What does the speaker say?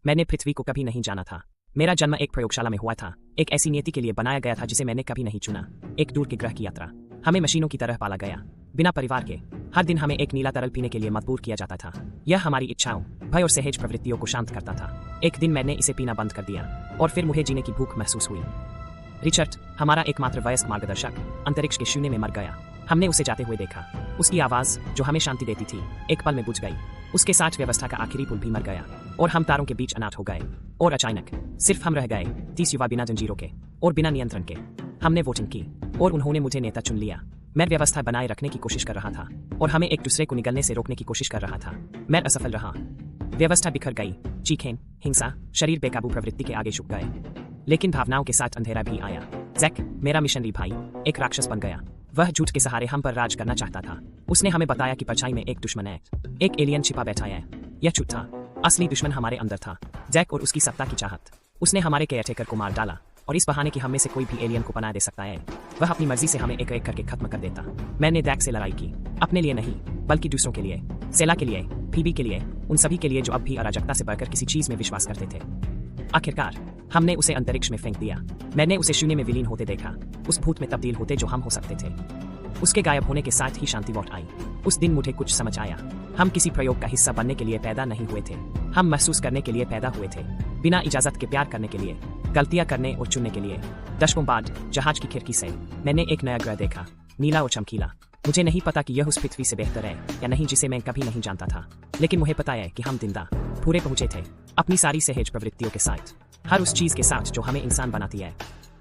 मैंने पृथ्वी को कभी नहीं जाना था। मेरा जन्म एक प्रयोगशाला में हुआ था, एक ऐसी नियति के लिए बनाया गया था जिसे मैंने कभी नहीं चुना। एक दूर के ग्रह की यात्रा। हमें मशीनों की तरह पाला गया, बिना परिवार के। हर दिन हमें एक नीला तरल पीने के लिए मजबूर किया जाता था। यह हमारी इच्छाओं, भय और सहज प्रवृत्तियों को शांत करता था। एक दिन मैंने इसे पीना बंद कर दिया और फिर मुझे जीने की भूख महसूस हुई। रिचर्ड, हमारा एकमात्र वयस्क मार्गदर्शक, अंतरिक्ष के शून्य में मर गया। हमने उसे जाते हुए देखा। उसकी आवाज, जो हमें शांति देती थी, एक पल में बुझ गई। उसके साथ व्यवस्था का आखिरी पुल भी मर गया और हम तारों के बीच अनाथ हो गए। और अचानक सिर्फ हम रह गए, 30 युवा बिना जंजीरों के और बिना नियंत्रण के। हमने वोटिंग की और उन्होंने मुझे नेता चुन लिया। मैं व्यवस्था बनाए रखने की कोशिश कर रहा था और हमें एक दूसरे को निगलने से रोकने की कोशिश कर रहा था। मैं असफल रहा। व्यवस्था बिखर गई। चीखें, हिंसा, शरीर बेकाबू प्रवृत्ति के आगे झुक गए। लेकिन भावनाओं के साथ अंधेरा भी आया। जैक, मेरा मिशनरी भाई, एक राक्षस बन गया। वह झूठ के सहारे हम पर राज करना चाहता था। उसने हमें बताया कि परछाई में एक दुश्मन है, एक एलियन छिपा बैठा है। यह झूठ था। असली दुश्मन हमारे अंदर था, जैक और उसकी सत्ता की चाहत। उसने हमारे केयरटेकर को मार डाला और इस बहाने कि हम में से कोई भी एलियन को बना दे सकता है। वह अपनी मर्जी से हमें एक एक करके खत्म कर देता। मैंने जैक से लड़ाई की, अपने लिए नहीं बल्कि दूसरों के लिए, सेला के लिए, फीबी के लिए, उन सभी के लिए जो अब भी अराजकता से बढ़कर किसी चीज में विश्वास करते थे। आखिरकार हमने उसे अंतरिक्ष में फेंक दिया। मैंने उसे शून्य में विलीन होते देखा, उस भूत में तब्दील होते जो हम हो सकते थे। उसके गायब होने के साथ ही शांति लौट आई। उस दिन मुझे कुछ समझ आया। हम किसी प्रयोग का हिस्सा बनने के लिए पैदा नहीं हुए थे, हम महसूस करने के लिए पैदा हुए थे। बिना इजाजत के प्यार करने के लिए, गलतियां करने और चुनने के लिए। दशकों बाद जहाज की खिड़की से मैंने एक नया ग्रह देखा, नीला और चमकीला। मुझे नहीं पता कि यह उस पृथ्वी से बेहतर है या नहीं जिसे मैं कभी नहीं जानता था, लेकिन मुझे पता है कि हम जिंदा पूरे पहुंचे थे, अपनी सारी सहज प्रवृत्तियों के साथ, हर उस चीज के साथ जो हमें इंसान बनाती है।